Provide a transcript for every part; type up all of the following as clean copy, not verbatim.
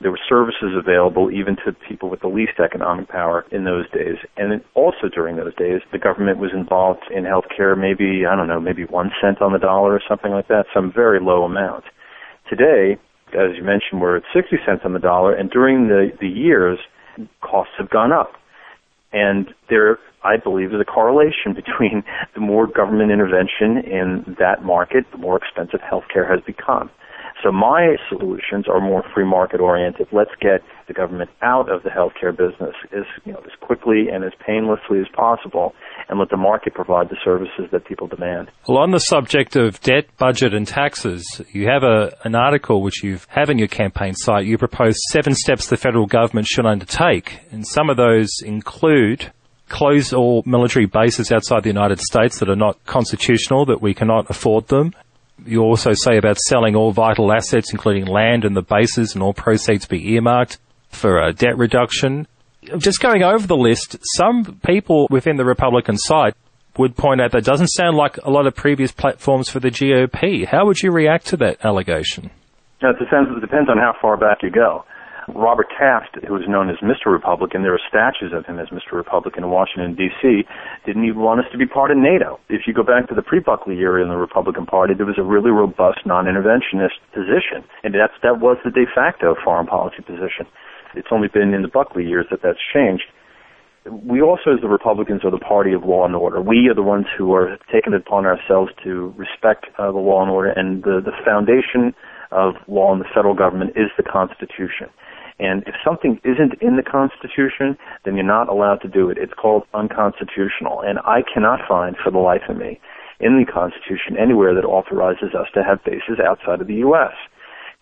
There were services available even to people with the least economic power in those days. And then also during those days, the government was involved in health care, maybe 1 cent on the dollar or something like that, some very low amount. Today, as you mentioned, we're at 60 cents on the dollar, and during the years, costs have gone up. And there, I believe, is a correlation between the more government intervention in that market, the more expensive healthcare has become. So my solutions are more free market oriented. Let's get the government out of the healthcare business as quickly and as painlessly as possible, and let the market provide the services that people demand. Well, on the subject of debt, budget and taxes, you have an article which you have in your campaign site. You propose 7 steps the federal government should undertake, and some of those include close all military bases outside the United States that are not constitutional, that we cannot afford them. You also say about selling all vital assets, including land and the bases, and all proceeds be earmarked for debt reduction. Just going over the list, some people within the Republican side would point out that doesn't sound like a lot of previous platforms for the GOP. How would you react to that allegation? It depends on how far back you go. Robert Taft, who was known as Mr. Republican, there are statues of him as Mr. Republican in Washington, D.C., didn't even want us to be part of NATO. If you go back to the pre-Buckley era in the Republican Party, there was a really robust non-interventionist position, and that was the de facto foreign policy position. It's only been in the Buckley years that that's changed. We also, as the Republicans, are the party of law and order. We are the ones who are taking it upon ourselves to respect the law and order, and the foundation of law in the federal government is the Constitution. And if something isn't in the Constitution, then you're not allowed to do it. It's called unconstitutional. And I cannot find for the life of me in the Constitution anywhere that authorizes us to have bases outside of the U.S.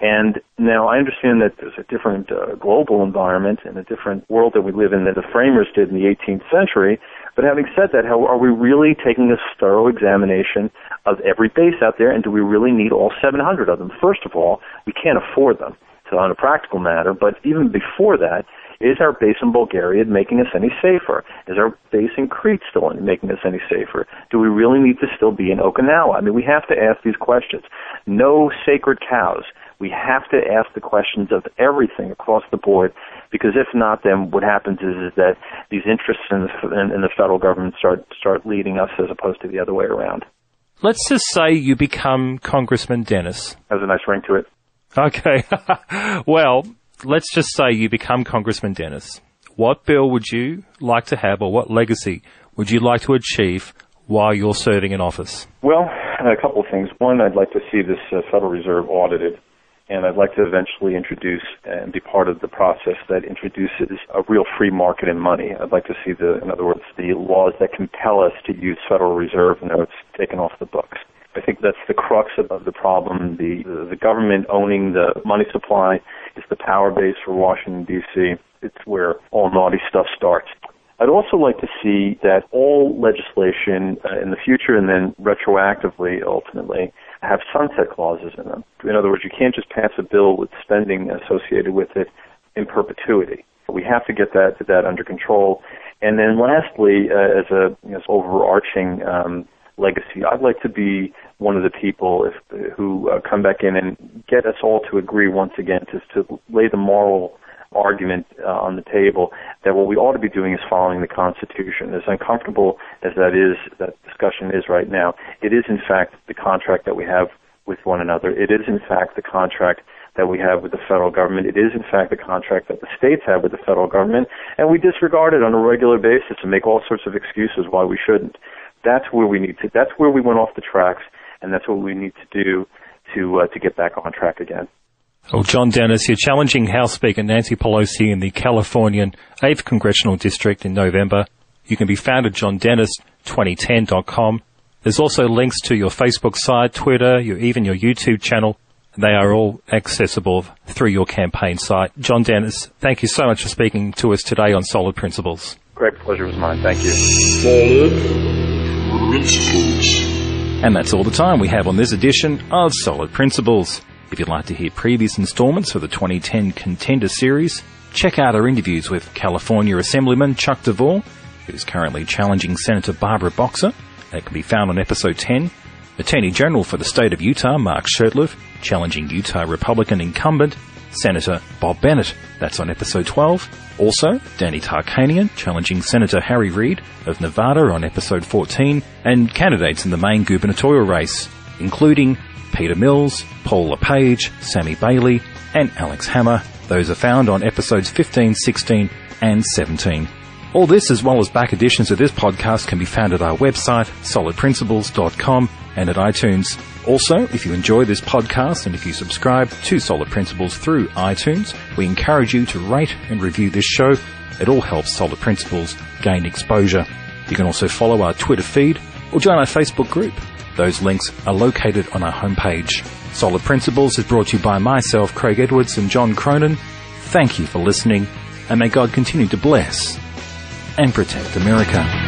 And now I understand that there's a different global environment and a different world that we live in that the framers did in the 18th century. But having said that, how are we really taking a thorough examination of every base out there, and do we really need all 700 of them? First of all, we can't afford them. So on a practical matter, but even before that, is our base in Bulgaria making us any safer? Is our base in Crete still making us any safer? Do we really need to still be in Okinawa? I mean, we have to ask these questions. No sacred cows. We have to ask the questions of everything across the board, because if not, then what happens is that these interests in the federal government start leading us as opposed to the other way around. Let's just say you become Congressman Dennis. Has a nice ring to it. Okay. Well, let's just say you become Congressman Dennis. What bill would you like to have, or what legacy would you like to achieve while you're serving in office? Well, a couple of things. One, I'd like to see this Federal Reserve audited, and I'd like to eventually introduce and be part of the process that introduces a real free market in money. I'd like to see in other words, the laws that compel us to use Federal Reserve notes taken off the books. I think that's the crux of the problem. The government owning the money supply is the power base for Washington, D.C. It's where all naughty stuff starts. I'd also like to see that all legislation in the future and then retroactively, ultimately, have sunset clauses in them. In other words, you can't just pass a bill with spending associated with it in perpetuity. We have to get that under control. And then lastly, as overarching legacy, I'd like to be one of the people who come back in and get us all to agree once again to lay the moral argument on the table that what we ought to be doing is following the Constitution. As uncomfortable as that discussion is right now, it is in fact the contract that we have with one another. It is in fact the contract that we have with the federal government. It is in fact the contract that the states have with the federal government, and we disregard it on a regular basis and make all sorts of excuses why we shouldn't. That's where we need to. That's where we went off the tracks, and that's what we need to do to get back on track again. Well, John Dennis, you're challenging House Speaker Nancy Pelosi in the Californian 8th Congressional District in November. You can be found at johndennis2010.com. There's also links to your Facebook site, Twitter, even your YouTube channel. They are all accessible through your campaign site. John Dennis, thank you so much for speaking to us today on Solid Principles. Great pleasure was mine. Thank you. Solid Principles. And that's all the time we have on this edition of Solid Principles. If you'd like to hear previous installments for the 2010 Contender Series, check out our interviews with California Assemblyman Chuck Duvall, who's currently challenging Senator Barbara Boxer. That can be found on Episode 10. Attorney General for the state of Utah, Mark Shurtleff, challenging Utah Republican incumbent Senator Bob Bennett. That's on episode 12. Also, Danny Tarkanian challenging Senator Harry Reid of Nevada on episode 14, and candidates in the main gubernatorial race, including Peter Mills, Paul LePage, Sammy Bailey, and Alex Hammer. Those are found on episodes 15, 16, and 17. All this, as well as back editions of this podcast, can be found at our website, solidprinciples.com, and at iTunes. Also, if you enjoy this podcast and if you subscribe to Solid Principles through iTunes, we encourage you to rate and review this show. It all helps Solid Principles gain exposure. You can also follow our Twitter feed or join our Facebook group. Those links are located on our homepage. Solid Principles is brought to you by myself, Craig Edwards, and John Cronin. Thank you for listening, and may God continue to bless and protect America.